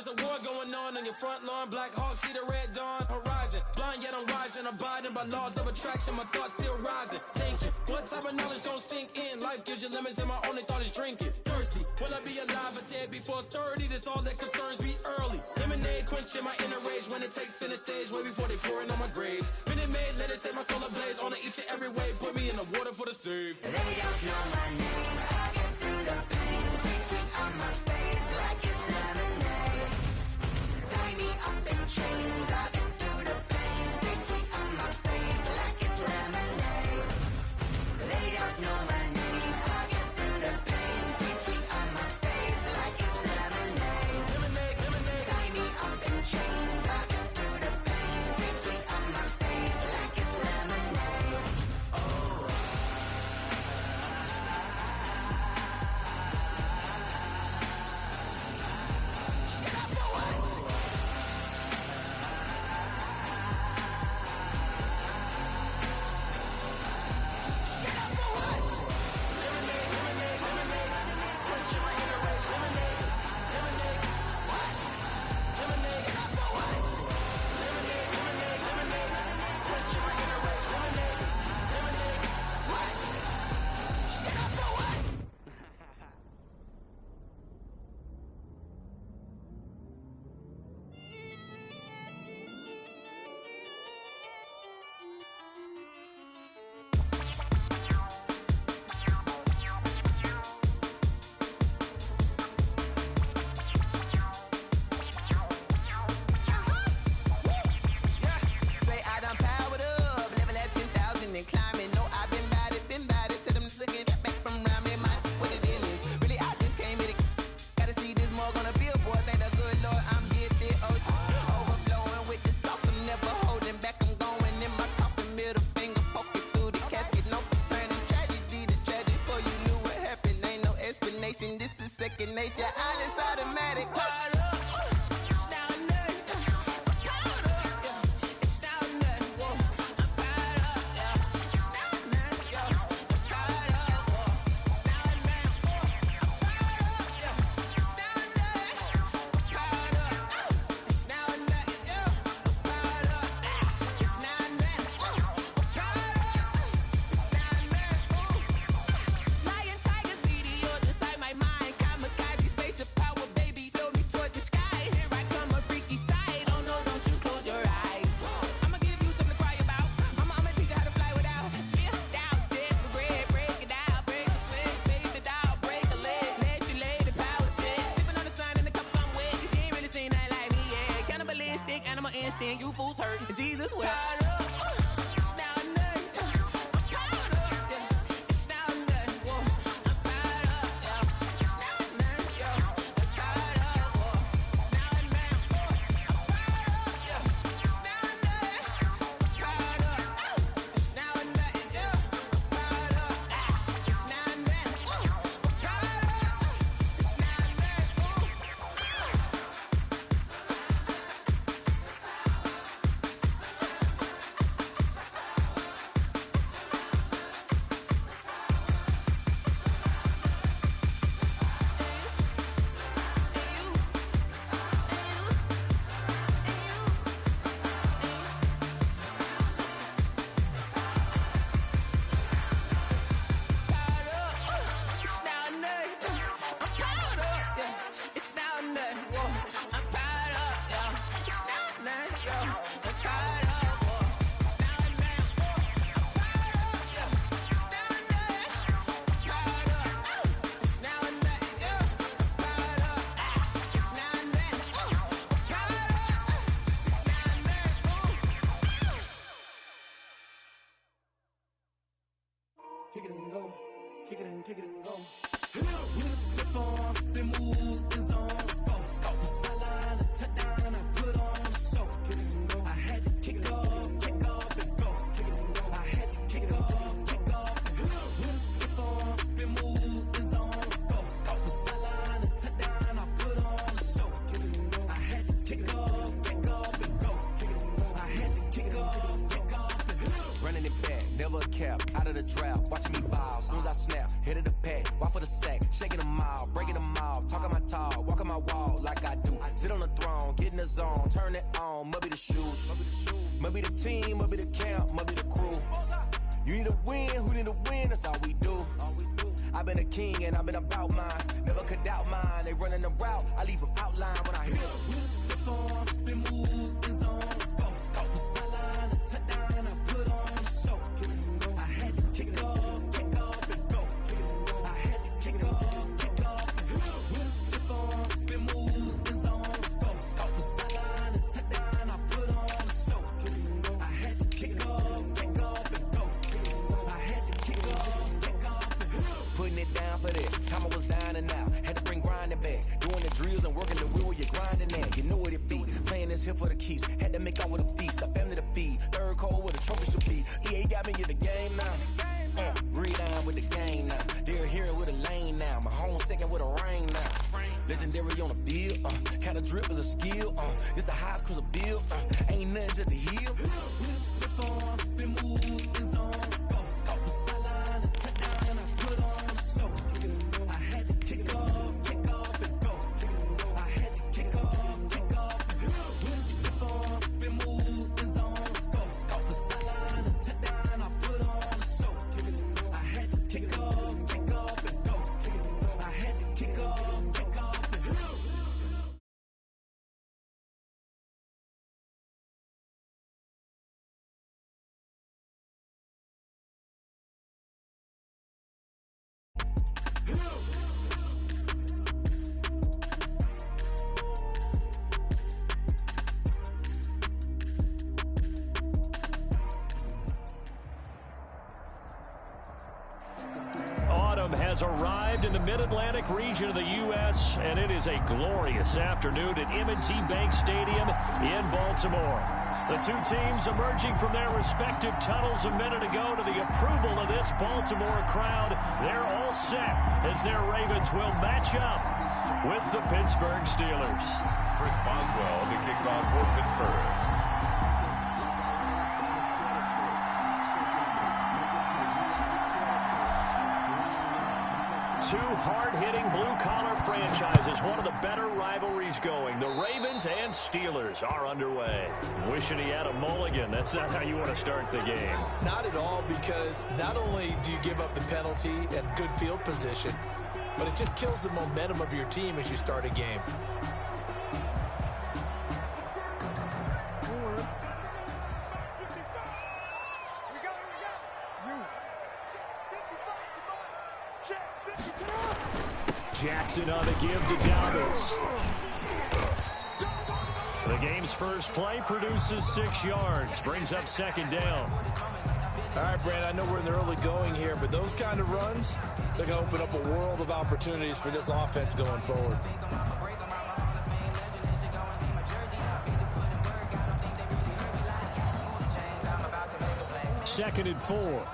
there's a war going on your front lawn. Black Hawk, see the red dawn horizon. Blind yet I'm rising, abiding by laws of attraction. My thoughts still rising, thinking, what type of knowledge gon' sink in? Life gives you limits and my only thought is drinking. Thirsty, will I be alive or dead before 30? That's all that concerns me early. Lemonade quenching my inner rage when it takes center stage way before they pouring on my grave. Minute Maid, let it set my soul ablaze on each and every way. Put me in the water for the save. They don't know my name, I get through the pain. Tasting on my face like it's lemonade. Tie me up in chains, I get through the pain. Tasting on my face like it's lemonade. They don't know my name, I get through the pain. Tasting on my face like it's lemonade. Lemonade, lemonade. Tie me up in chains, I get through the pain. Tasting on my face like it's lemonade. This is second nature, all is automatic. You fools hurt. Jesus will. Kick it and go, kick it and go. With a step on, spin move, is on, go. From sideline to touchdown, I put on a show. Kick it and go. I had to kick off and go. Kick it and go. I had to kick off and go. With a step on, spin move, is on, go. From sideline to touchdown, I put on a show. Kick it and go. I had to kick off and go. Kick it and go. I had to kick off and go. Running it back, never a cap, out of the draft, watching me ball. Soon as I snap, hit of the pack, walk for the sack, shaking them all, breaking them off, talking my talk, walking my wall like I do. Sit on the the throne, get in the zone, turn it on, must be the shoes. Must be the team, must be the camp, must be the crew. You need a win, who need a win, that's all we do. I've been a king and I've been about mine. Never could doubt mine. They running the route, I leave them outline when I hear them. We step on, spin move, in zone, go. From sideline to touchdown, I put on a show. I had to kick off and go. I had to kick off and go. We step on, spin move, in zone, go. From sideline to touchdown, I put on a show. I had to kick off and go. I had to kick off and go. Putting it down for that. Time I was down and out. Had to bring grinding back. Doing the drills and working the wheel where you're grinding at. You know what it be. Playing this here for the keeps. Had to make out with a feast. A family to feed. Third cold where the trophy should be. EA got me in the game now. Read on with the game now. They're here with a lane now. My home second with a rain now. Legendary on the field. Kind of drip is a skill. It's the highest cruiser bill. Ain't nothing just to heal. We step on, spin move, in zone, go. From sideline to touchdown, I put on a show. I had to kick off and go. I had to kick off and go. We step on, spin move, in zone, go. From sideline to touchdown, I put on a show. I had to kick off and go. I had to kick off and go. Autumn has arrived in the mid-Atlantic region of the U.S., and it is a glorious afternoon at M&T Bank Stadium in Baltimore. The two teams emerging from their respective tunnels a minute ago to the approval of this Baltimore crowd. They're all set as their Ravens will match up with the Pittsburgh Steelers. Chris Boswell to kick off for Pittsburgh. Two hard-hitting blue-collar franchises, one of the better rivalries going. The Ravens and Steelers are underway. Wishing he had a mulligan. That's not how you want to start the game. Not at all, because not only do you give up the penalty and good field position, but it just kills the momentum of your team as you start a game. Jackson on the give to Dobbins. The game's first play produces 6 yards, brings up second down. All right, Brandon, I know we're in the early going here, but those kind of runs, they're going to open up a world of opportunities for this offense going forward. Second and 4.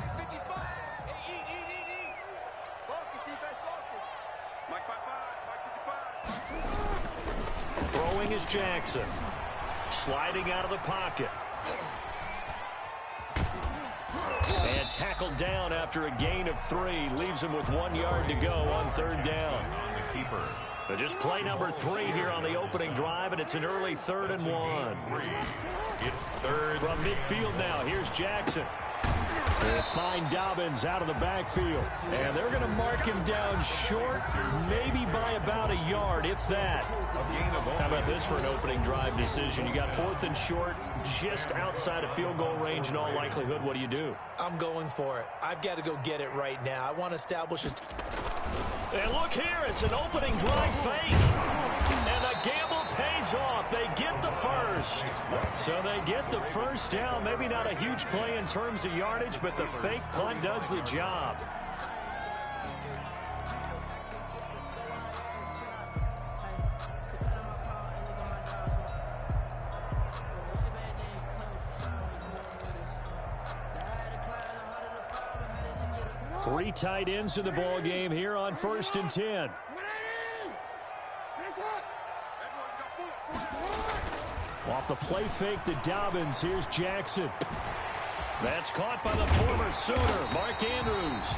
Throwing is Jackson. Sliding out of the pocket. And tackled down after a gain of 3. Leaves him with 1 yard to go on third down. But just play number 3 here on the opening drive, and it's an early 3rd and 1. It's third. From midfield now, here's Jackson. They find Dobbins out of the backfield. And they're going to mark him down short, maybe by about a yard, if that. How about this for an opening drive decision? You got 4th and short, just outside of field goal range in all likelihood. What do you do? I'm going for it. I've got to go get it right now. I want to establish a... And look here, it's an opening drive fake. And the gamble pays off. They get the first. So they get the first down. Maybe not a huge play in terms of yardage, but the fake punt does the job. Three tight ends in the ball game here on 1st and 10. Off the play fake to Dobbins, here's Jackson. That's caught by the former Sooner, Mark Andrews.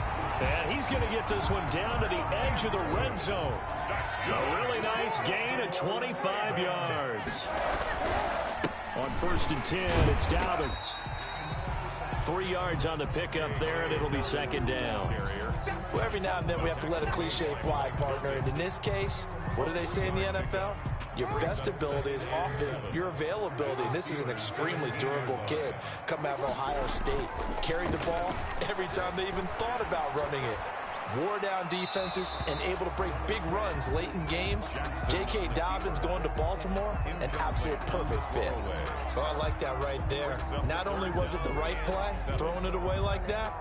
And he's going to get this one down to the edge of the red zone. A really nice gain, a 25 yards. On 1st and 10, it's Dobbins. 3 yards on the pickup there, and it'll be 2nd down. Well, every now and then we have to let a cliche fly, partner. And in this case, what do they say in the NFL? Your best ability is often your availability. And this is an extremely durable kid coming out of Ohio State. Carried the ball every time they even thought about running it. Wore down defenses and able to break big runs late in games. J.K. Dobbins going to Baltimore, an absolute perfect fit. Oh, I like that right there. Not only was it the right play, throwing it away like that,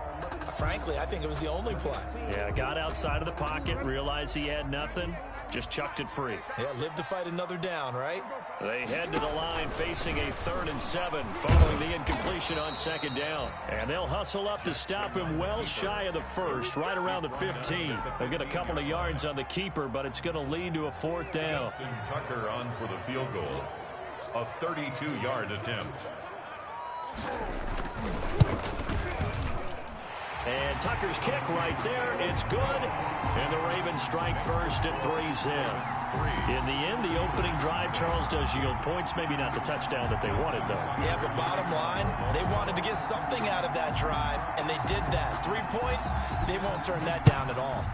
frankly, I think it was the only play. Yeah, got outside of the pocket, realized he had nothing, just chucked it free. Yeah, live to fight another down, right? They head to the line facing a 3rd and 7 following the incompletion on 2nd down. And they'll hustle up to stop him well shy of the 1st, right around the 15. They'll get a couple of yards on the keeper, but it's going to lead to a 4th down. Tucker on for the field goal. A 32-yard attempt. And Tucker's kick right there. It's good. And the Ravens strike first at 3's in. In the end, the opening drive, Charles, does yield points. Maybe not the touchdown that they wanted, though. Yeah, but bottom line, they wanted to get something out of that drive, and they did that. 3 points, they won't turn that down at all.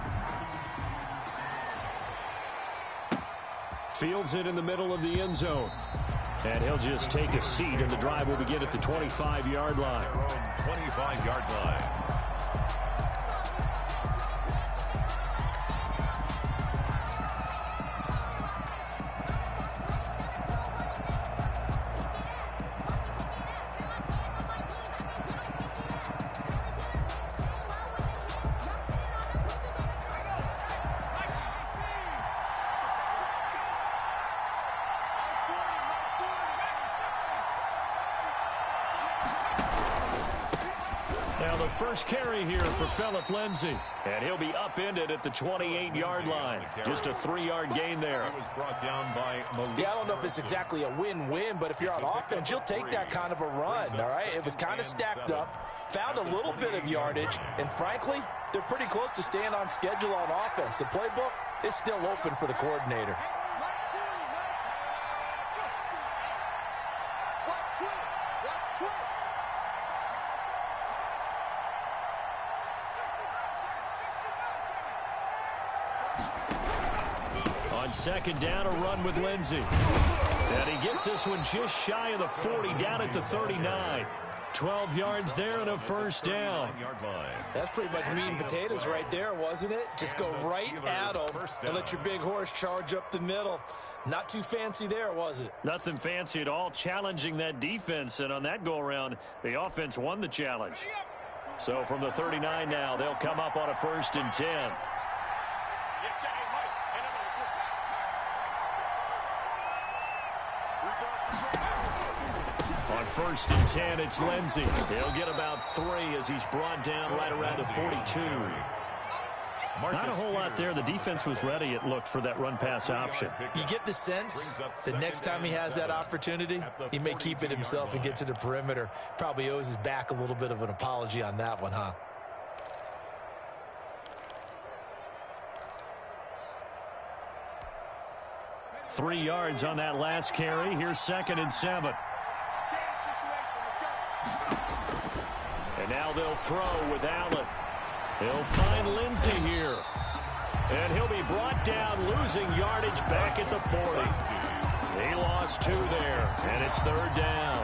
Fields it in the middle of the end zone. And he'll just take a seat, and the drive will begin at the 25-yard line. 25-yard line. First carry here for Phillip Lindsay. And he'll be upended at the 28-yard line. Just a 3-yard gain there. It was brought down by Yeah, I don't know if it's exactly a win-win, but if you're on offense, you'll take that kind of a run, all right? It was kind of stacked up, found a little bit of yardage, and frankly, they're pretty close to staying on schedule on offense. The playbook is still open for the coordinator. On 2nd down, a run with Lindsay. And he gets this one just shy of the 40, down at the 39. 12 yards there and a 1st down. That's pretty much meat and potatoes right there, wasn't it? Just go right at them and let your big horse charge up the middle. Not too fancy there, was it? Nothing fancy at all, challenging that defense. And on that go-around, the offense won the challenge. So from the 39 now, they'll come up on a 1st and 10. On 1st and 10, it's Lindsay. He'll get about 3 as he's brought down right around the 42. Not a whole lot there. The defense was ready, it looked, for that run-pass option. You get the sense that next time he has that opportunity, he may keep it himself and get to the perimeter. Probably owes his back a little bit of an apology on that one, huh? Three yards on that last carry. Here's 2nd and 7. And now they'll throw with Allen. He'll find Lindsay here. And he'll be brought down, losing yardage back at the 40. He lost 2 there, and it's 3rd down.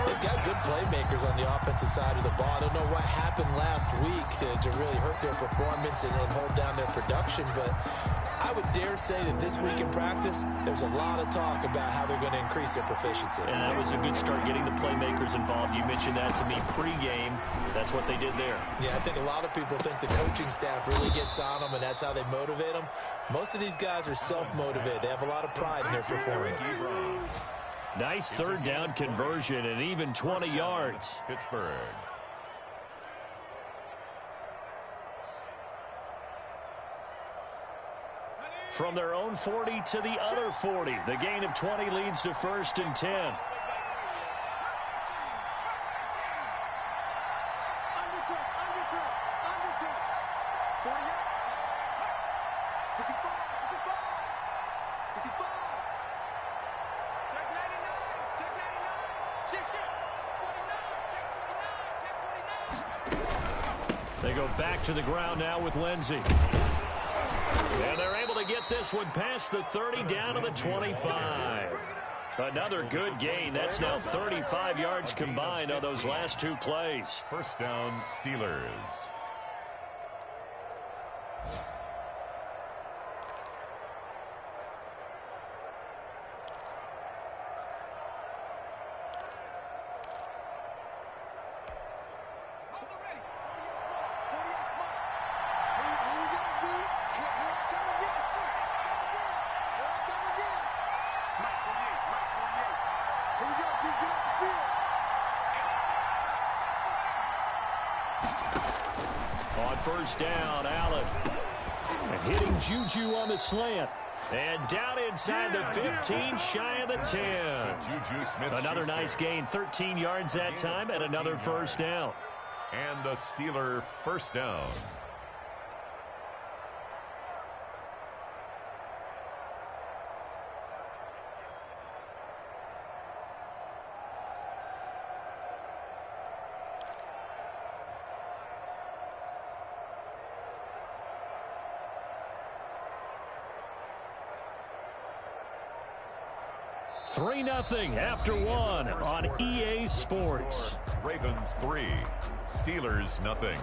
They've got good playmakers on the offensive side of the ball. I don't know what happened last week to really hurt their performance and hold down their production, but I would dare say that this week in practice, there's a lot of talk about how they're going to increase their proficiency. And that was a good start, getting the playmakers involved. You mentioned that to me pregame. That's what they did there. Yeah, I think a lot of people think the coaching staff really gets on them, and that's how they motivate them. Most of these guys are self-motivated. They have a lot of pride in their performance. Nice 3rd down conversion and even 20 yards. Pittsburgh. From their own 40 to the other 40. The gain of 20 leads to 1st and 10. go back to the ground now with Lindsey. And they're able to get this one past the 30 down to the 25. Another good gain. That's now 35 yards combined on those last two plays. First down, Steelers. On first down, Allen. And hitting Juju on the slant. And down inside the 15, shy of the 10. Juju Smith. Another nice gain, 13 yards that time, and another first down. And the Steeler first down. Three 0 after one on EA Sports. Ravens 3, Steelers 0.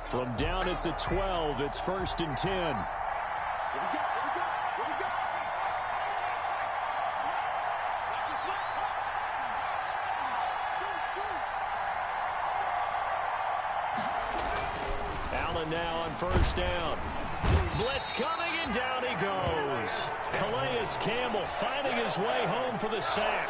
From down at the 12, it's 1st and 10. Allen now on first down. Blitz coming, and down he goes. Calais Campbell finding his way home for the sack.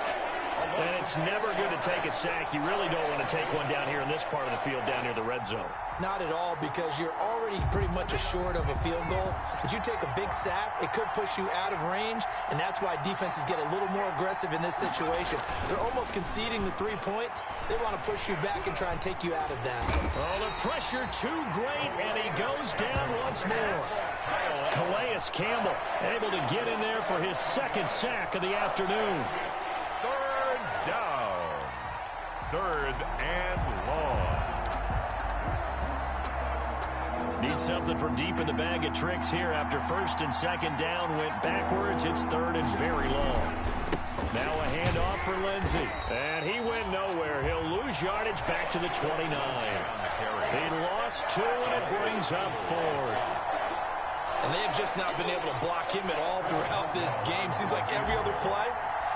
And it's never good to take a sack. You really don't want to take one down here in this part of the field down near the red zone. Not at all, because you're already pretty much assured of a field goal. But you take a big sack, it could push you out of range, and that's why defenses get a little more aggressive in this situation. They're almost conceding the 3 points. They want to push you back and try and take you out of that. Oh, the pressure too great, and he goes down once more. Calais Campbell able to get in there for his second sack of the afternoon. Third down. Third and long. Need something for deep in the bag of tricks here after first and second down went backwards. It's third and very long. Now a handoff for Lindsey. And he went nowhere. He'll lose yardage back to the 29. He lost 2, and it brings up 4th. And they have just not been able to block him at all throughout this game. Seems like every other play,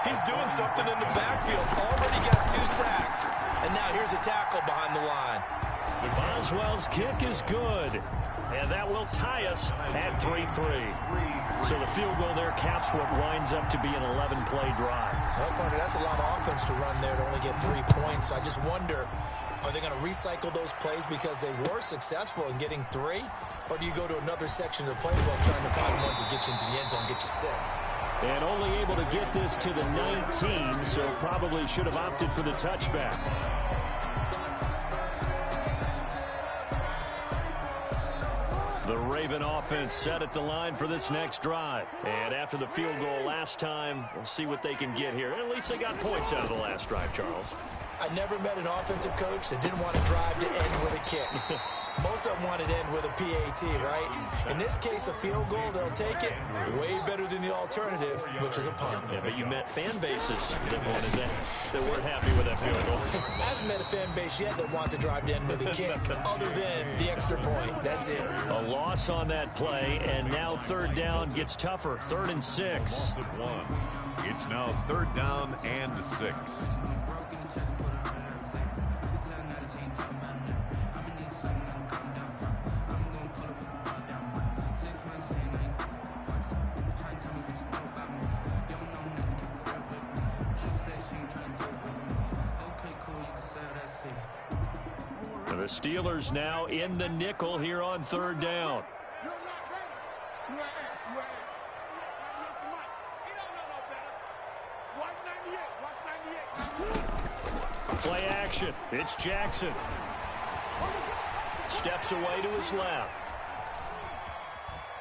he's doing something in the backfield. Already got 2 sacks. And now here's a tackle behind the line. Boswell's kick is good. And that will tie us at 3-3. So the field goal there caps what winds up to be an 11-play drive. Well, partner, that's a lot of offense to run there to only get 3 points. So I just wonder, are they going to recycle those plays because they were successful in getting 3? Or do you go to another section of the playbook trying to find ones that get you into the end zone, get you 6? And only able to get this to the 19, so probably should have opted for the touchback. The Raven offense set at the line for this next drive. And after the field goal last time, we'll see what they can get here. At least they got points out of the last drive, Charles. I never met an offensive coach that didn't want to drive to end with a kick. Most of them want it to end with a PAT, right? In this case, a field goal, they'll take it. Way better than the alternative, which is a punt. Yeah, but you met fan bases that wanted that weren't happy with that field goal. I haven't met a fan base yet that wants to drive to end with a kick, other than the extra point. That's it. A loss on that play, and now third down gets tougher. 3rd and 6. It's now third down and 6. The Steelers now in the nickel here on third down. Play action. It's Jackson. steps away to his left.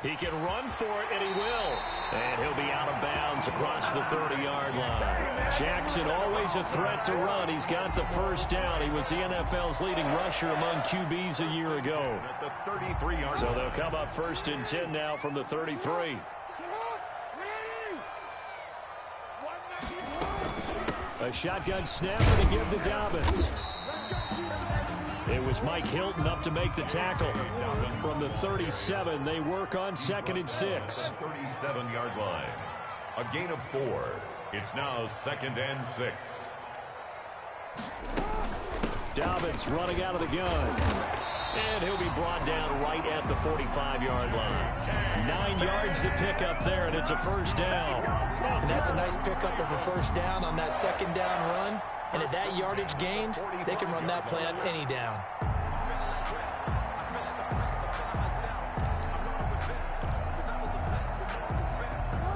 He can run for it, and he will. And he'll be out of bounds across the 30-yard line. Jackson, always a threat to run. He's got the first down. He was the NFL's leading rusher among QBs a year ago. So they'll come up 1st and 10 now from the 33. A shotgun snapper to give to Dobbins. It was Mike Hilton up to make the tackle. From the 37, they work on 2nd and 6. 37-yard line. A gain of 4. It's now 2nd and 6. Dobbins running out of the gun. And he'll be brought down right at the 45-yard line. 9 yards to pick up there, and it's a first down. And that's a nice pickup of a first down on that 2nd down run. And at that yardage gained, they can run that play on any down.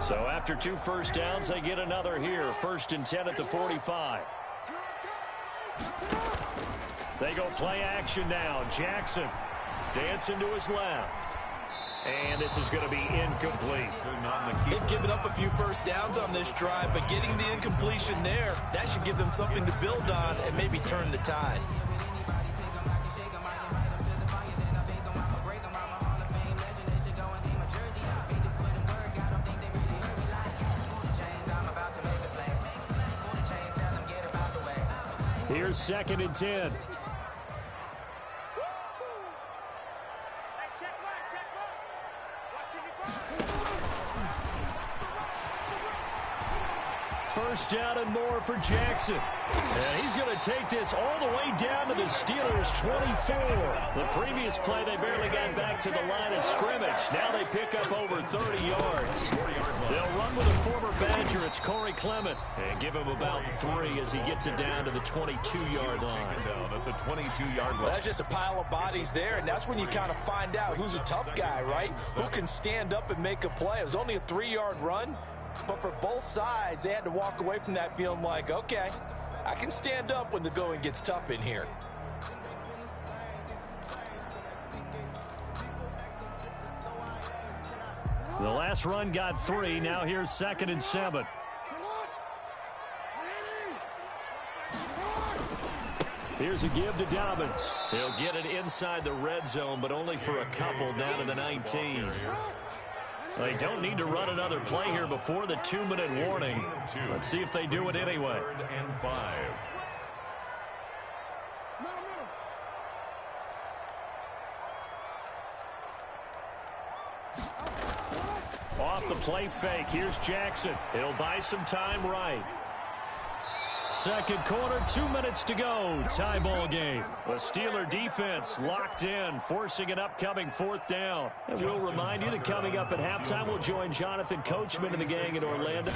So after 2 first downs, they get another here. 1st and 10 at the 45. They go play action now. Jackson dancing to his left. And this is going to be incomplete. They've given up a few first downs on this drive, but getting the incompletion there, that should give them something to build on and maybe turn the tide. Here's 2nd and 10. First down and more for Jackson. And he's going to take this all the way down to the Steelers' 24. The previous play, they barely got back to the line of scrimmage. Now they pick up over 30 yards. They'll run with a former Badger. It's Corey Clement. And give him about 3 as he gets it down to the 22-yard line. Well, that's just a pile of bodies there, and that's when you kind of find out who's a tough guy, right? Who can stand up and make a play. It was only a 3-yard run. But for both sides, they had to walk away from that feeling like, okay, I can stand up when the going gets tough in here. The last run got 3. Now here's 2nd and 7. Here's a give to Dobbins. He'll get it inside the red zone, but only for a couple down to the 19. They don't need to run another play here before the 2-minute warning. Let's see if they do it anyway. 3rd and 5. Off the play fake. Here's Jackson. He'll buy some time right. Second quarter, 2 minutes to go. Tie ball game. The Steeler defense locked in, forcing an upcoming 4th down. And we'll remind you that coming up at halftime, we'll join Jonathan Coachman and the gang in Orlando.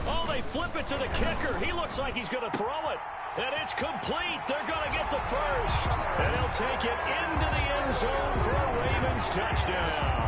Oh, they flip it to the kicker. He looks like he's going to throw it. And it's complete. They're going to get the first. And he'll take it into the end zone for a Ravens touchdown.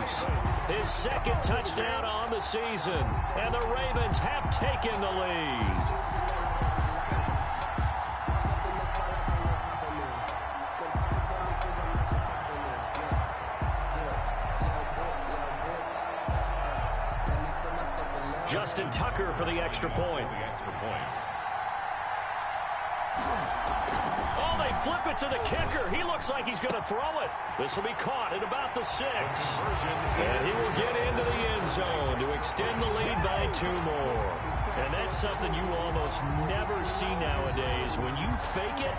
goes. His second touchdown on the season. And the Ravens have taken the lead. Justin Tucker for the extra point. Oh, they flip it to the kicker. He looks like he's going to throw it. This will be caught at about the 6. And he will get into the end zone to extend the lead by 2 more. And that's something you almost never see nowadays. When you fake it,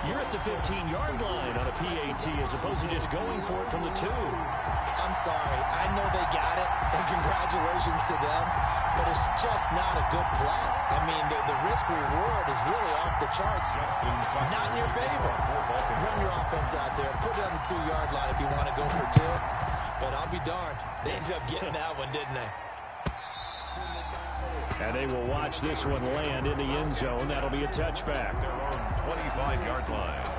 you're at the 15-yard line on a PAT as opposed to just going for it from the 2. I'm sorry. I know they got it, and congratulations to them, but it's just not a good play. I mean, the risk-reward is really off the charts. Not in your favor. Run your offense out there. Put it on the 2-yard line if you want to go for 2. But I'll be darned. They ended up getting that one, didn't they? And they will watch this one land in the end zone. That'll be a touchback. Their own 25-yard line.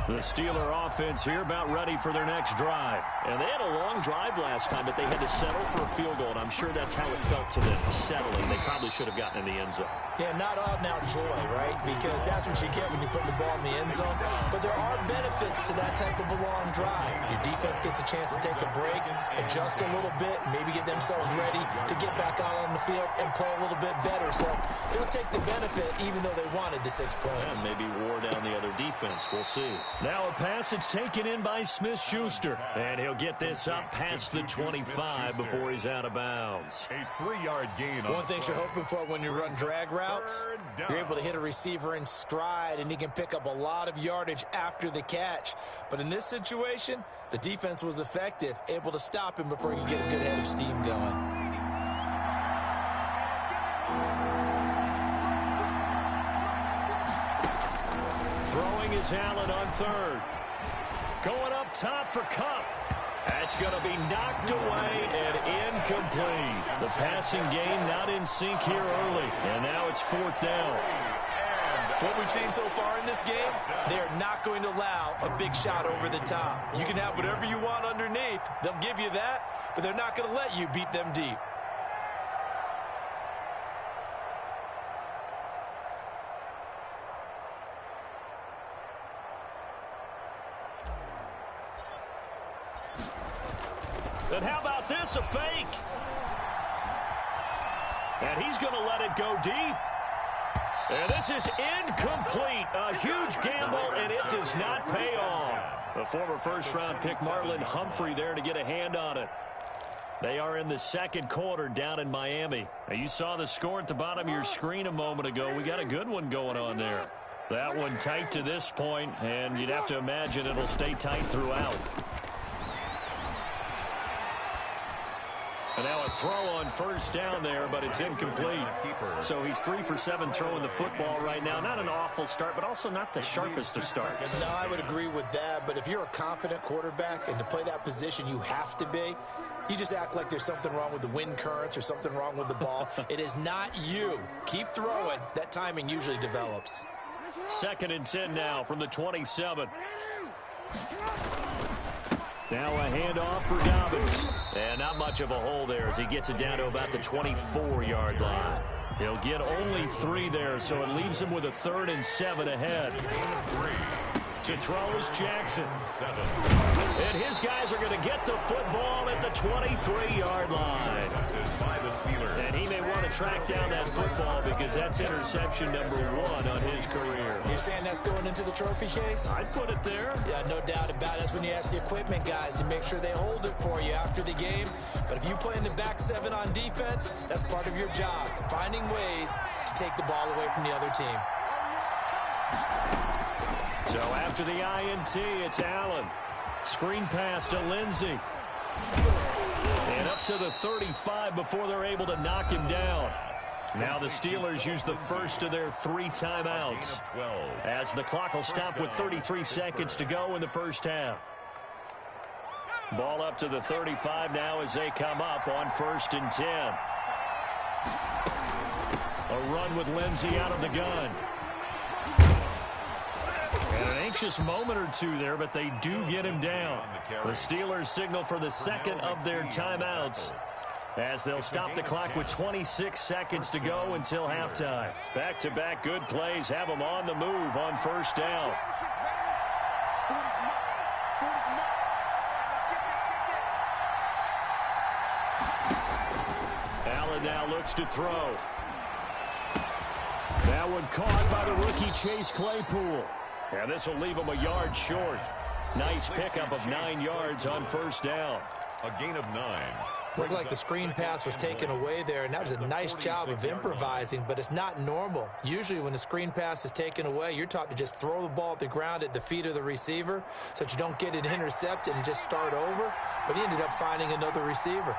The Steeler offense here about ready for their next drive. And they had a long drive last time, but they had to settle for a field goal, and I'm sure that's how it felt to them, settling. They probably should have gotten in the end zone. Yeah, not out-and-out joy, right? Because that's what you get when you put the ball in the end zone. But there are benefits to that type of a long drive. Your defense gets a chance to take a break, adjust a little bit, maybe get themselves ready to get back out on the field and play a little bit better. So they'll take the benefit even though they wanted the 6 points. And maybe wore down the other defense. We'll see. Now a pass that's taken in by Smith-Schuster. And he'll get this up past the 25 before he's out of bounds. A 3-yard gain. One thing you're hoping for when you run drag routes, you're able to hit a receiver in stride, and he can pick up a lot of yardage after the catch. But in this situation, the defense was effective, able to stop him before he could get a good head of steam going. Throwing is Allen on 3rd. Going up top for Kupp. That's going to be knocked away and incomplete. The passing game not in sync here early. And now it's 4th down. What we've seen so far in this game, they are not going to allow a big shot over the top. You can have whatever you want underneath. They'll give you that, but they're not going to let you beat them deep. And how about this, a fake? And he's going to let it go deep. And this is incomplete. A huge gamble, and it does not pay off. The former first-round pick Marlon Humphrey there to get a hand on it. They are in the 2nd quarter down in Miami. Now, you saw the score at the bottom of your screen a moment ago. We got a good one going on there. That one tight to this point, and you'd have to imagine it'll stay tight throughout. And now a throw on 1st down there, but it's incomplete. So he's 3 for 7 throwing the football right now. Not an awful start, but also not the sharpest of starts. No, I would agree with that. But if you're a confident quarterback and to play that position, you have to be. You just act like there's something wrong with the wind currents or something wrong with the ball. It is not you. Keep throwing. That timing usually develops. 2nd and 10 now from the 27. Now a handoff for Dobbins. And not much of a hole there as he gets it down to about the 24-yard line. He'll get only 3 there, so it leaves him with a 3rd and 7 ahead. To throw is Jackson. And his guys are going to get the football at the 23-yard line. And he may want to track down that football because that's interception number 1 on his career. You're saying that's going into the trophy case? I'd put it there. Yeah, no doubt about it. That's when you ask the equipment guys to make sure they hold it for you after the game. But if you play in the back 7 on defense, that's part of your job, finding ways to take the ball away from the other team. So after the INT, it's Allen. Screen pass to Lindsey. And up to the 35 before they're able to knock him down. Now the Steelers use the first of their 3 timeouts as the clock will stop with 33 seconds to go in the first half. Ball up to the 35 now as they come up on 1st and 10. A run with Lindsey out of the gun. And an anxious moment or two there, but they do get him down. The Steelers signal for the second of their timeouts as they'll stop the clock with 26 seconds to go until halftime. Back-to-back good plays have them on the move on 1st down. Allen now looks to throw. That one caught by the rookie Chase Claypool. And this will leave him a yard short. Nice pickup of 9 yards on 1st down. A gain of 9. Looked like the screen pass was taken away there, and that was a nice job of improvising, but it's not normal. Usually when the screen pass is taken away, you're taught to just throw the ball at the ground at the feet of the receiver so that you don't get it intercepted and just start over, but he ended up finding another receiver.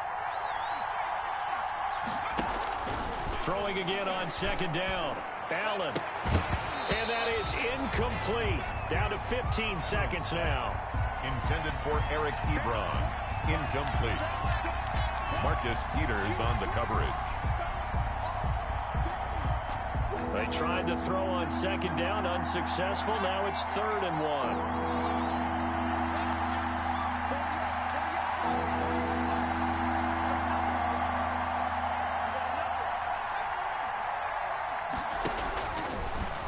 Throwing again on 2nd down. Allen. And that is incomplete. Down to 15 seconds now. Intended for Eric Ebron. Incomplete. Marcus Peters on the coverage. They tried to throw on 2nd down, unsuccessful. Now it's 3rd and 1.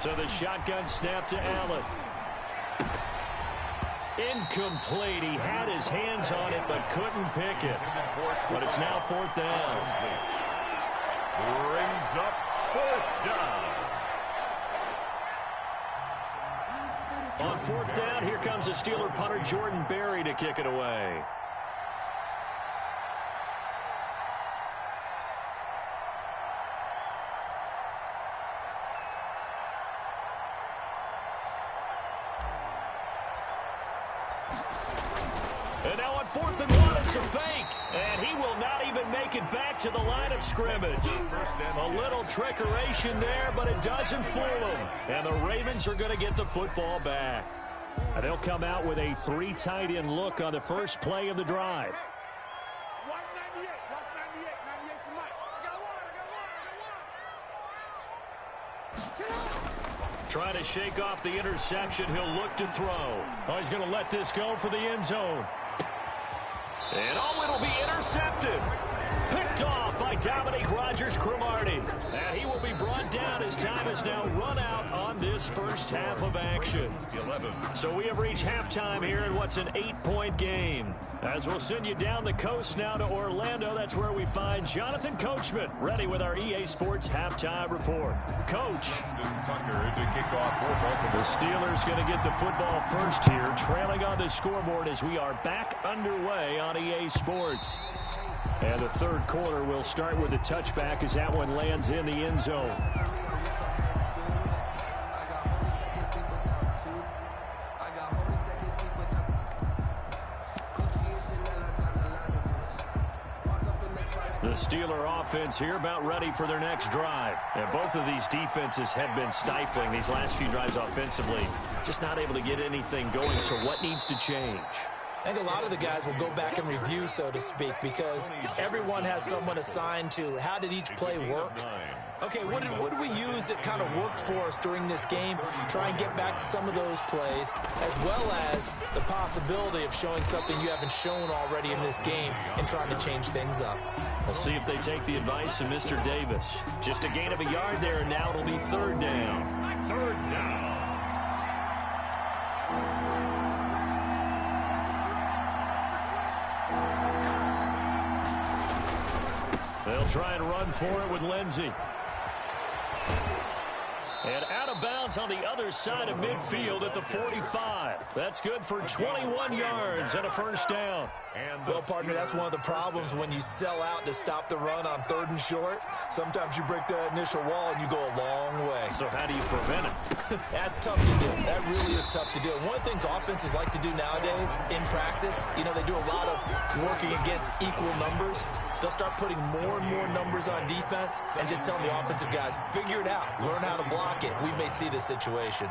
So the shotgun snap to Allen. Incomplete. He had his hands on it but couldn't pick it. But it's now 4th down. Brings up 4th down. On 4th down, here comes the Steeler punter Jordan Berry to kick it away. And now on 4th and 1, it's a fake. And he will not even make it back to the line of scrimmage. A little trickeration there, but it doesn't fool him. And the Ravens are going to get the football back. And they'll come out with a 3 tight end look on the first play of the drive. Trying to shake off the interception. He'll look to throw. Oh, he's going to let this go for the end zone. And it'll be intercepted. Picked off by Dominique Rodgers-Cromartie. And he will be brought down as time is now run out on this first half of action. 11. So we have reached halftime here in what's an 8-point game. As we'll send you down the coast now to Orlando, that's where we find Jonathan Coachman ready with our EA Sports halftime report. Coach. Tucker to kick off for Baltimore. The Steelers going to get the football first here, trailing on the scoreboard as we are back underway on EA Sports. And the 3rd quarter will start with a touchback as that one lands in the end zone. The Steeler offense here about ready for their next drive. And both of these defenses have been stifling these last few drives offensively. Just not able to get anything going, so what needs to change? I think a lot of the guys will go back and review, so to speak, because everyone has someone assigned to how did each play work. Okay, what did we use that kind of worked for us during this game? Try and get back to some of those plays, as well as the possibility of showing something you haven't shown already in this game and trying to change things up. We'll see if they take the advice of Mr. Davis. Just a gain of a yard there, and now it'll be 3rd down. 3rd down. They'll try and run for it with Lindsey. And out of bounds on the other side of midfield at the 45. That's good for 21 yards and a 1st down. Well, partner, that's one of the problems when you sell out to stop the run on 3rd and short. Sometimes you break that initial wall and you go a long way. So how do you prevent it? That's tough to do. That really is tough to do. And one of the things offenses like to do nowadays in practice, they do a lot of working against equal numbers. they'll start putting more and more numbers on defense and just telling the offensive guys, figure it out, learn how to block it. We may see this situation.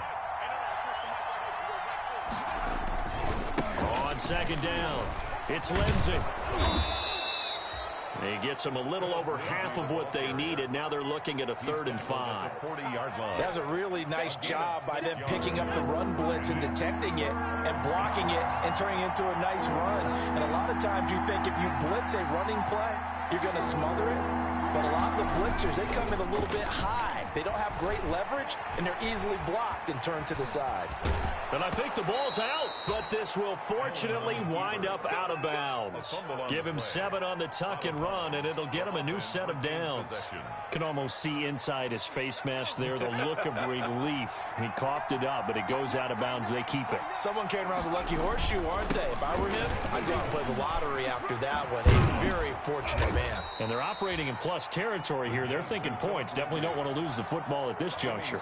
On second down, it's Lindsey. He gets them a little over half of what they needed. Now they're looking at a 3rd and 5. That was a really nice job by them picking up the run blitz and detecting it and blocking it and turning it into a nice run. And a lot of times you think if you blitz a running play, you're going to smother it. But a lot of the blitzers, they come in a little bit high. They don't have great leverage, and they're easily blocked and turned to the side. And I think the ball's out, but this will fortunately wind up out of bounds. Give him 7 on the tuck and run, and it'll get him a new set of downs. Can almost see inside his face mask there the look of relief. He coughed it up, but it goes out of bounds. They keep it. Someone carrying around the lucky horseshoe, aren't they? If I were him, I'd go out and play the lottery after that one. A very fortunate man. And they're operating in plus territory here. They're thinking points. Definitely don't want to lose the football at this juncture.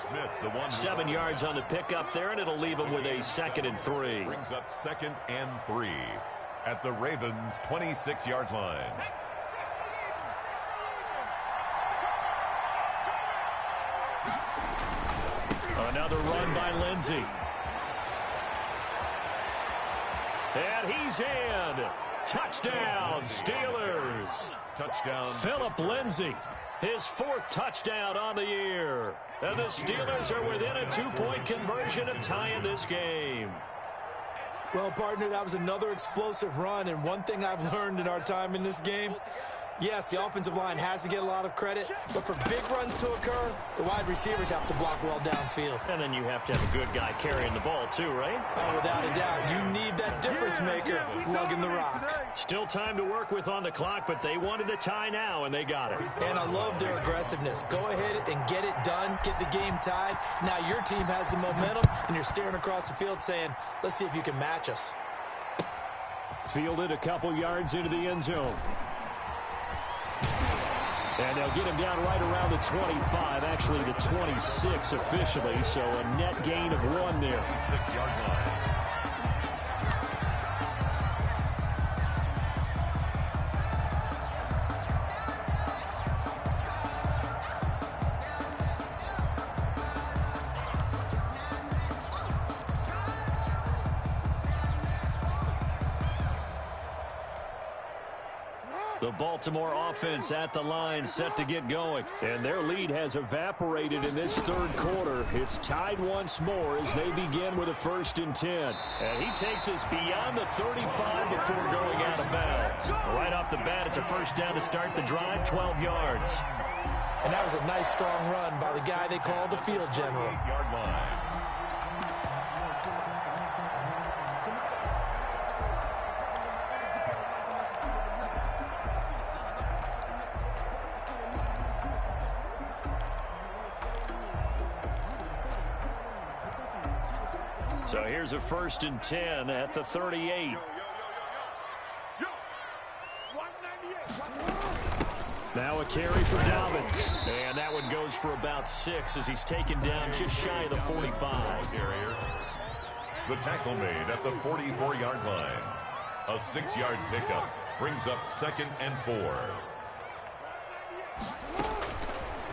7 yards on the pickup there, and it'll leave them with a 2nd and 3. Brings up 2nd and 3 at the Ravens' 26-yard line. Another run by Lindsey. And he's in. Touchdown, Steelers. Touchdown. Philip Lindsey, his 4th touchdown on the year. And the Steelers are within a 2-point conversion of tying this game. Well, partner, that was another explosive run, and one thing I've learned in our time in this game, yes, the offensive line has to get a lot of credit, but for big runs to occur, the wide receivers have to block well downfield. And then you have to have a good guy carrying the ball too, right? Oh, without a doubt. You need that difference maker lugging the rock. Still time to work with on the clock, but they wanted the tie now, and they got it. And I love their aggressiveness. Go ahead and get it done, get the game tied. Now your team has the momentum, and you're staring across the field saying, let's see if you can match us. Fielded a couple yards into the end zone. And they'll get him down right around the 25, actually the 26 officially, so a net gain of 1 there. 6-yard line. The Baltimore offense at the line, set to get going. And their lead has evaporated in this 3rd quarter. It's tied once more as they begin with a 1st and 10. And he takes us beyond the 35 before going out of bounds. Right off the bat, it's a 1st down to start the drive, 12 yards. And that was a nice, strong run by the guy they call the field general. 8-yard line. So here's a 1st and 10 at the 38. Now a carry for Dobbins. And that one goes for about 6 as he's taken down just shy of the 45. The tackle made at the 44-yard line. A 6-yard pickup brings up 2nd and 4.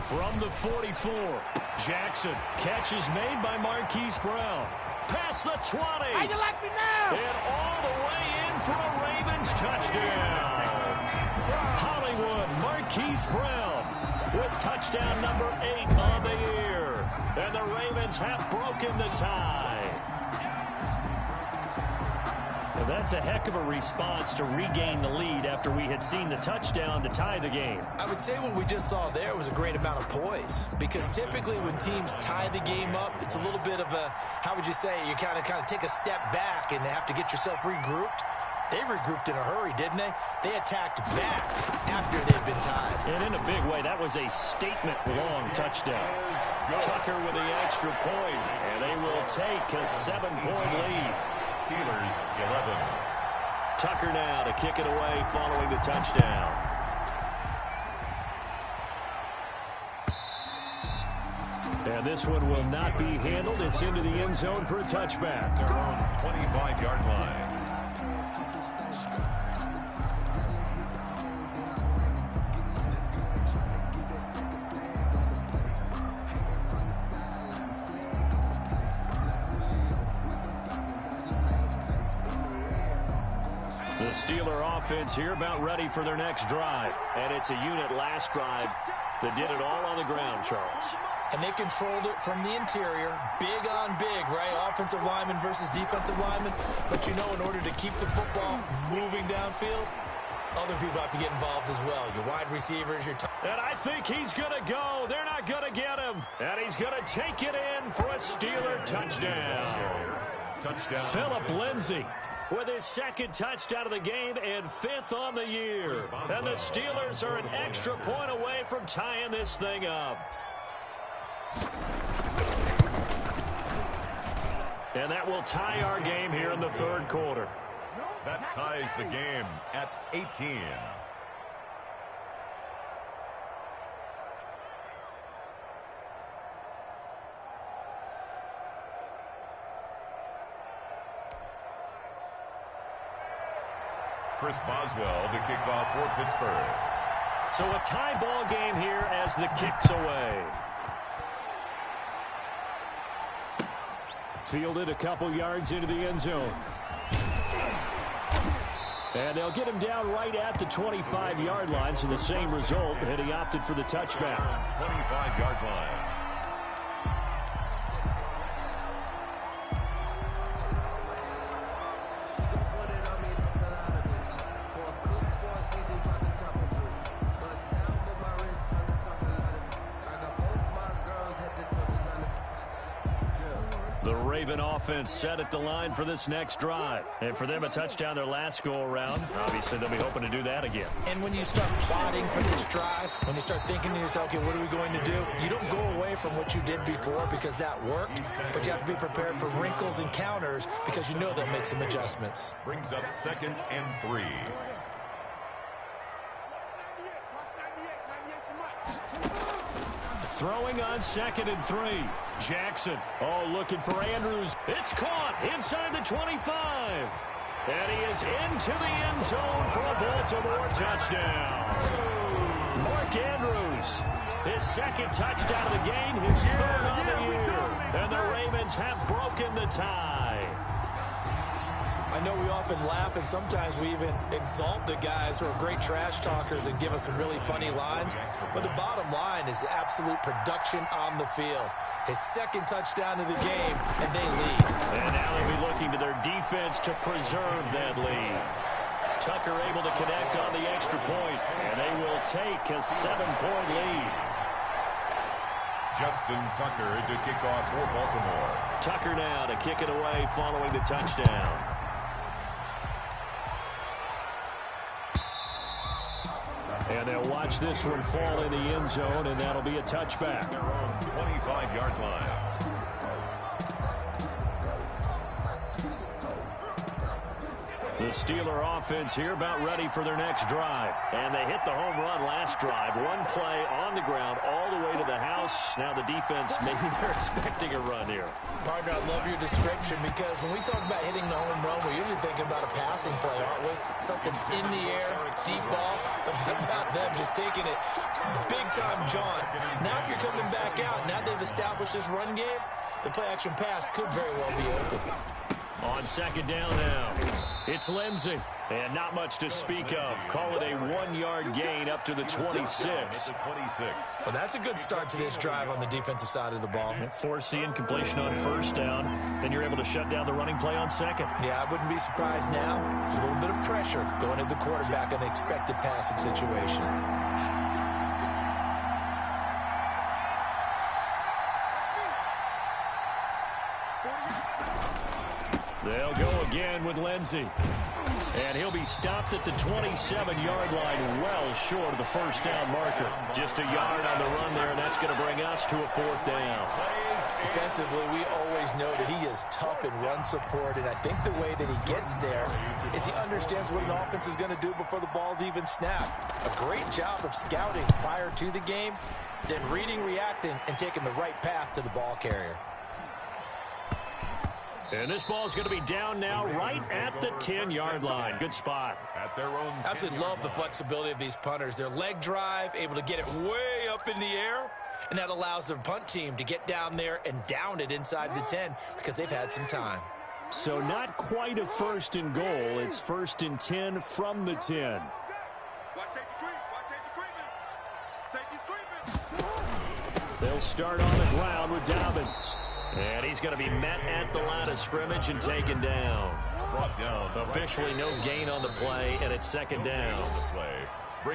From the 44, Jackson. Catch is made by Marquise Brown. Past the 20. How you like me now? And all the way in for a Ravens touchdown. Hollywood Marquise Brown with touchdown number 8 on the year. And the Ravens have broken the tie. Well, that's a heck of a response to regain the lead after we had seen the touchdown to tie the game. I would say what we just saw there was a great amount of poise, because typically when teams tie the game up, it's a little bit of a, how would you say, you kind of take a step back and have to get yourself regrouped. They regrouped in a hurry, didn't they? They attacked back after they'd been tied. And in a big way, that was a statement-long touchdown. Tucker with the extra point, and they will take a 7-point lead. Steelers 11. Tucker now to kick it away following the touchdown. And this one will not be handled. It's into the end zone for a touchback. Their own 25-yard line. The Steeler offense here about ready for their next drive. And it's a unit last drive that did it all on the ground, Charles. And they controlled it from the interior, big on big, right? Offensive lineman versus defensive lineman. But you know, in order to keep the football moving downfield, other people have to get involved as well. Your wide receivers, your... And I think he's going to go. They're not going to get him. And he's going to take it in for a Steeler touchdown. Philip Lindsay with his second touchdown of the game and 5th on the year. And the Steelers are an extra point away from tying this thing up. And that will tie our game here in the third quarter. That ties the game at 18. Chris Boswell to kick off for Pittsburgh. So a tie ball game here as the kick's away. Fielded a couple yards into the end zone. And they'll get him down right at the 25-yard line, so the same result, and he opted for the touchback. 25-yard line. The Raven offense set at the line for this next drive. And for them, a touchdown their last go-around. Obviously, they'll be hoping to do that again. And when you start plotting for this drive, when you start thinking to yourself, okay, what are we going to do? You don't go away from what you did before because that worked, but you have to be prepared for wrinkles and counters because you know they'll make some adjustments. Brings up 2nd and 3. Throwing on 2nd and 3. Jackson, looking for Andrews. It's caught inside the 25. And he is into the end zone for a Baltimore touchdown. Mark Andrews, his 2nd touchdown of the game, his 3rd on the year. And the Ravens have broken the tie. I know we often laugh, and sometimes we even exalt the guys who are great trash talkers and give us some really funny lines. But the bottom line is absolute production on the field. His 2nd touchdown of the game, and they lead. And now they'll be looking to their defense to preserve that lead. Tucker able to connect on the extra point, and they will take a 7-point lead. Justin Tucker to kick off for Baltimore. Tucker now to kick it away following the touchdown. And they'll watch this one fall in the end zone, and that'll be a touchback. Their own 25-yard line. The Steeler offense here about ready for their next drive. And they hit the home run last drive. One play on the ground all the way to the house. Now the defense, maybe they're expecting a run here. Partner, I love your description because when we talk about hitting the home run, we're usually thinking about a passing play, aren't we? Something in the air, deep ball. But how about them just taking it big-time jaunt? Now if you're coming back out, now they've established this run game, the play-action pass could very well be open. On 2nd down now, it's Lindsay. And not much to speak of. Call it a 1-yard gain up to the 26. Well, that's a good start to this drive on the defensive side of the ball. Force the incompletion on 1st down. Then you're able to shut down the running play on 2nd. Yeah, I wouldn't be surprised now. There's a little bit of pressure going at the quarterback in the expected passing situation. They'll go again with Lindsay. And he'll be stopped at the 27-yard line, well short of the 1st down marker. Just a yard on the run there, and that's going to bring us to a 4th down. Defensively, we always know that he is tough in run support, and I think the way that he gets there is he understands what an offense is going to do before the ball's even snapped. A great job of scouting prior to the game, then reading, reacting, and taking the right path to the ball carrier. And this ball's going to be down now right at the 10-yard line. Good spot. At their own. Absolutely love the flexibility of these punters. Their leg drive, able to get it way up in the air, and that allows their punt team to get down there and down it inside the 10 because they've had some time. So not quite a first and goal. It's first and 10 from the 10. They'll start on the ground with Dobbins. And he's going to be met at the line of scrimmage and taken down. Brought down. Officially no gain on the play, and it's second down.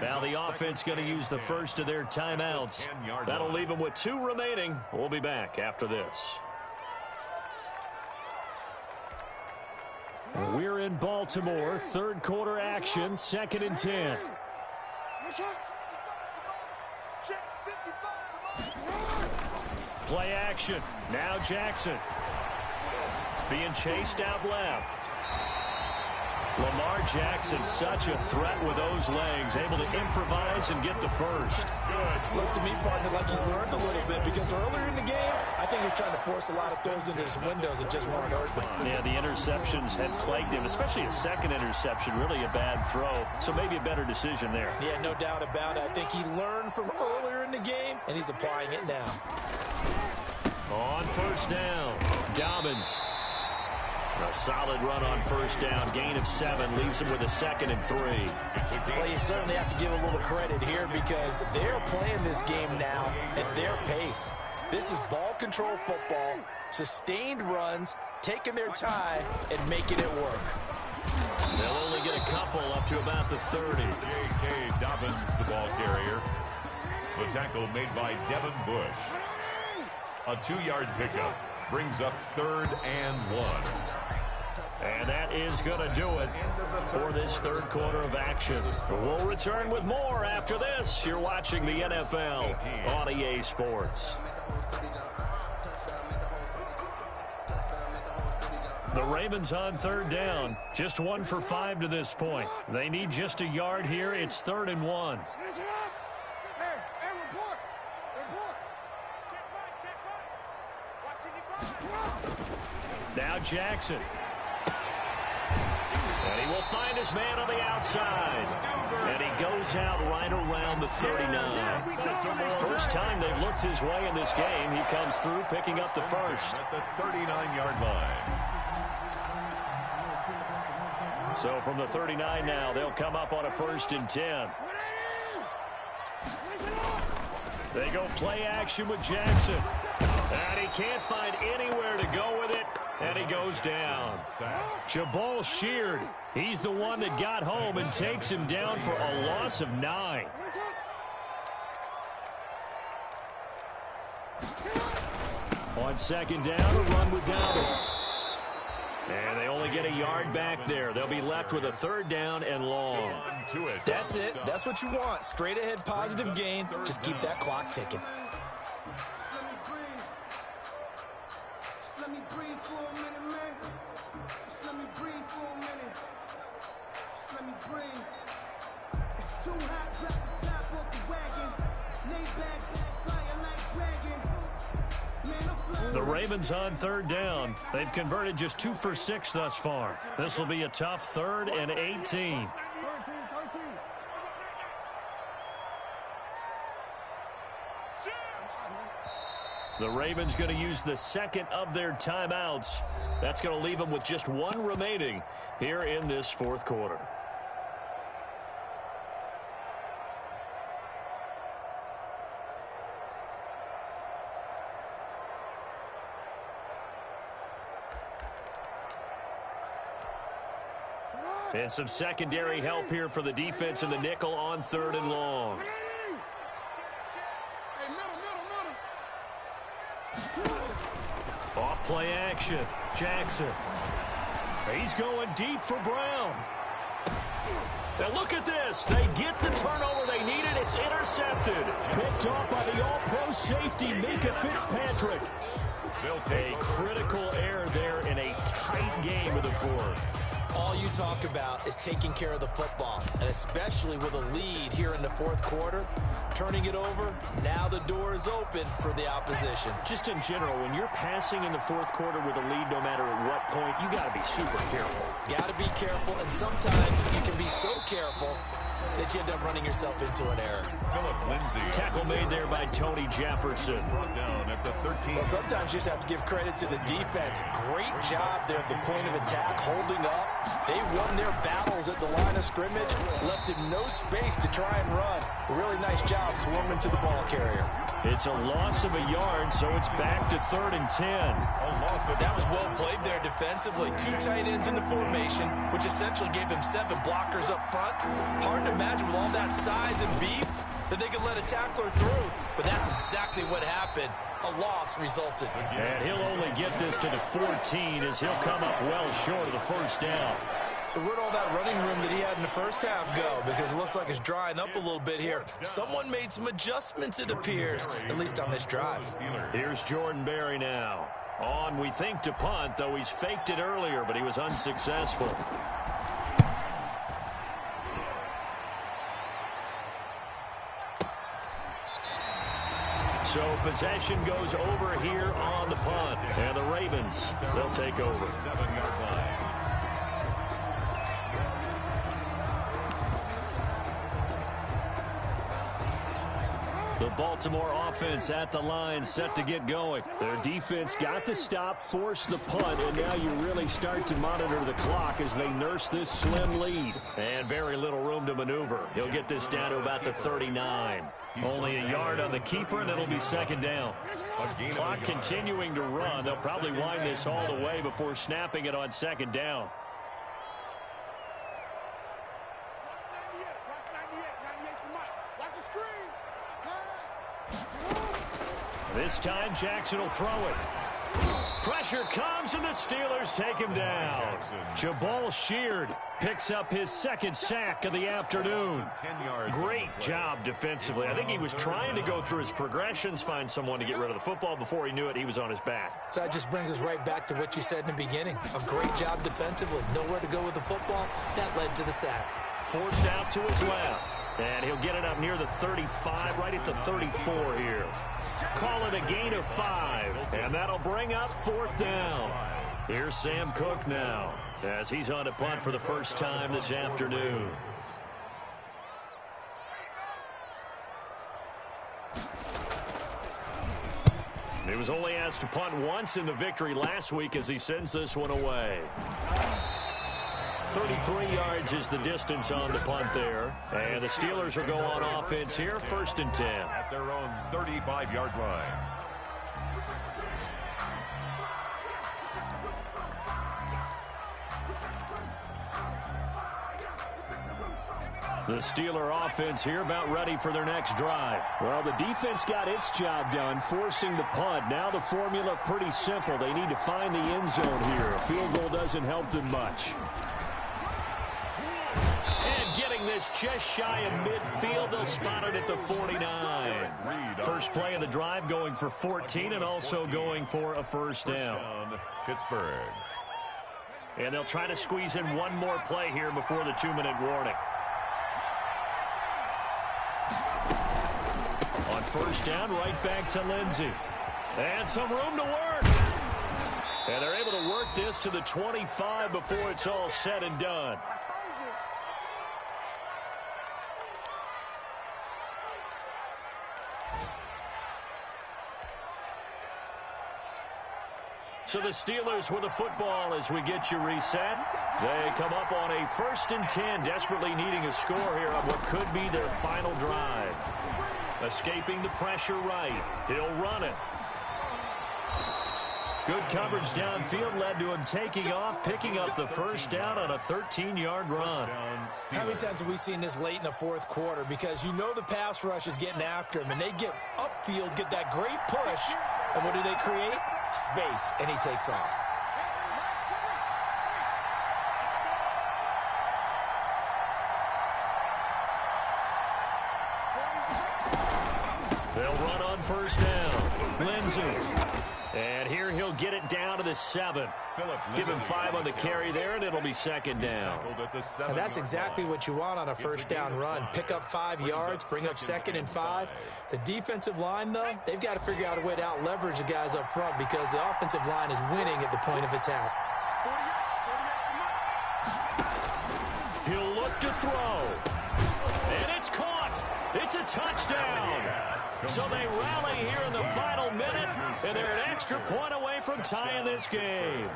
Now the offense going to use the first of their timeouts. That'll leave them with 2 remaining. We'll be back after this. We're in Baltimore. Third quarter action. Second and 10. Play action. Now Jackson. Being chased out left. Lamar Jackson, such a threat with those legs, able to improvise and get the first. Good. Looks to me, partner, like he's learned a little bit, because earlier in the game, I think he was trying to force a lot of throws into his windows that just weren't open. Yeah, the interceptions had plagued him, especially a second interception, really a bad throw. So maybe a better decision there. Yeah, no doubt about it. I think he learned from earlier in the game, and he's applying it now. On first down, Dobbins. A solid run on first down. Gain of 7 leaves him with a second and 3. Well, you certainly have to give a little credit here because they're playing this game now at their pace. This is ball control football, sustained runs, taking their time, and making it work. They'll only get a couple up to about the 30. J.K. Dobbins, the ball carrier. The tackle made by Devin Bush. A 2-yard pickup brings up 3rd and 1. And that is going to do it for this third quarter of action. We'll return with more after this. You're watching the NFL on EA Sports. The Ravens on third down. Just 1 for 5 to this point. They need just a yard here. It's 3rd and 1. Now Jackson. And he will find his man on the outside. And he goes out right around the 39. First time they've looked his way in this game. He comes through picking up the first. At the 39-yard line. So from the 39 now, they'll come up on a 1st and 10. They go play action with Jackson. And he can't find anywhere to go with it. And he goes down. Jabal Sheard, he's the one that got home and takes him down for a loss of 9. On second down, a run with Dobbins. And they only get a yard back there. They'll be left with a 3rd down and long. That's it. That's what you want. Straight ahead positive gain. Just keep that clock ticking. The Ravens on third down. They've converted just 2 for 6 thus far. This will be a tough 3rd and 18. The Ravens going to use the second of their timeouts. That's going to leave them with just 1 remaining here in this 4th quarter. And some secondary help here for the defense in the nickel on 3rd and long. Off play action. Jackson. He's going deep for Brown. Now look at this. They get the turnover they needed. It's intercepted. Picked off by the all-pro safety, Minka Fitzpatrick. A critical error there in a tight game of the 4th. All you talk about is taking care of the football, and especially with a lead here in the 4th quarter, turning it over, now the door is open for the opposition. Just in general, when you're passing in the 4th quarter with a lead, no matter at what point, you got to be super careful. Got to be careful, and sometimes you can be so careful that you end up running yourself into an error. Philip Lindsay. Tackle made there by Tony Jefferson. Brought down at the 13. Well, sometimes you just have to give credit to the defense. Great job there at the point of attack, holding up. They won their battles at the line of scrimmage, left him no space to try and run. A really nice job swarming to the ball carrier. It's a loss of a yard, so it's back to 3rd and 10. That was well played there defensively. 2 tight ends in the formation, which essentially gave them 7 blockers up front. Hard to imagine with all that size and beef that they could let a tackler through, but that's exactly what happened. A loss resulted. And he'll only get this to the 14 as he'll come up well short of the first down. So where'd all that running room that he had in the first half go? Because it looks like it's drying up a little bit here. Someone made some adjustments, it appears, at least on this drive. Here's Jordan Berry now. On, we think, to punt, though he's faked it earlier, but he was unsuccessful. So possession goes over here on the punt. And the Ravens, they'll take over. 7-yard line. The Baltimore offense at the line, set to get going. Their defense got to stop, force the punt, and now you really start to monitor the clock as they nurse this slim lead. And very little room to maneuver. He'll get this down to about the 39. Only a yard on the keeper, and it'll be 2nd down. Clock continuing to run. They'll probably wind this all the way before snapping it on 2nd down. This time, Jackson will throw it. Pressure comes, and the Steelers take him down. Jabal Sheard picks up his 2nd sack of the afternoon. Great job defensively. I think he was trying to go through his progressions, find someone to get rid of the football. Before he knew it, he was on his back. So that just brings us right back to what you said in the beginning. A great job defensively. Nowhere to go with the football. That led to the sack. Forced out to his left. And he'll get it up near the 35, right at the 34 here. Call it a gain of 5, and that'll bring up 4th down. Here's Sam Cook now, as he's on to punt for the first time this afternoon. He was only asked to punt once in the victory last week as he sends this one away. 33 yards is the distance on the punt there. And the Steelers will go on offense here, 1st and 10. At their own 35-yard line. The Steeler offense here about ready for their next drive. Well, the defense got its job done, forcing the punt. Now the formula pretty simple. They need to find the end zone here. A field goal doesn't help them much. And getting this just shy of midfield, they'll spot it at the 49. First play of the drive going for 14 and also going for a first down. Pittsburgh. And they'll try to squeeze in one more play here before the 2-minute warning. On first down, right back to Lindsay. And some room to work. And they're able to work this to the 25 before it's all said and done. So the Steelers with the football as we get you reset. They come up on a 1st and 10, desperately needing a score here on what could be their final drive. Escaping the pressure right. He'll run it. Good coverage downfield led to him taking off, picking up the first down on a 13-yard run. How many times have we seen this late in the 4th quarter? Because you know the pass rush is getting after him, and they get upfield, get that great push, and what do they create? Space, and he takes off. They'll run on first down. Lindsay. And here he'll get it down to the 7. Give him 5 on the carry there, and it'll be 2nd down. And that's exactly what you want on a first down run. Pick up 5 yards, bring up 2nd and 5. The defensive line, though, they've got to figure out a way to out-leverage the guys up front because the offensive line is winning at the point of attack. He'll look to throw. It's a touchdown. So they rally here in the final minute, and they're an extra point away from tying this game.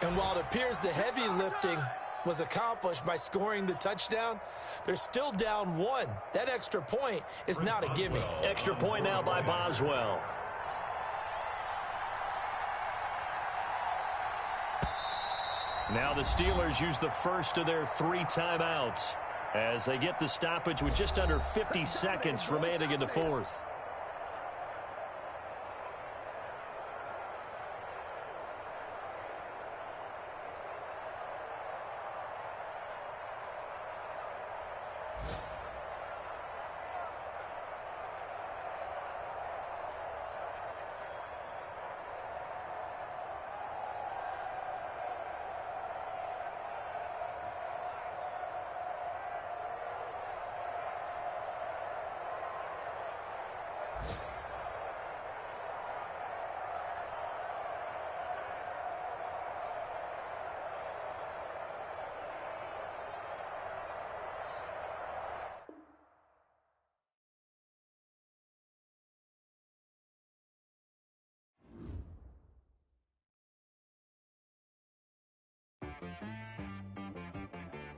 And while it appears the heavy lifting was accomplished by scoring the touchdown, they're still down 1. That extra point is not a gimme. Extra point now by Boswell. Now the Steelers use the first of their 3 timeouts as they get the stoppage with just under 50 seconds remaining in the fourth.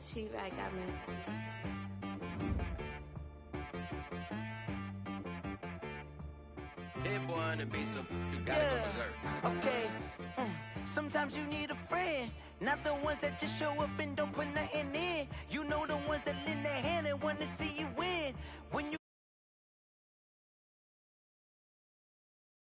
She right got me. Hit one and be so you gotta go berserk. Okay. Sometimes you need a friend, not the ones that just show up and don't put nothing in. You know the ones that lend their hand and want to see you win.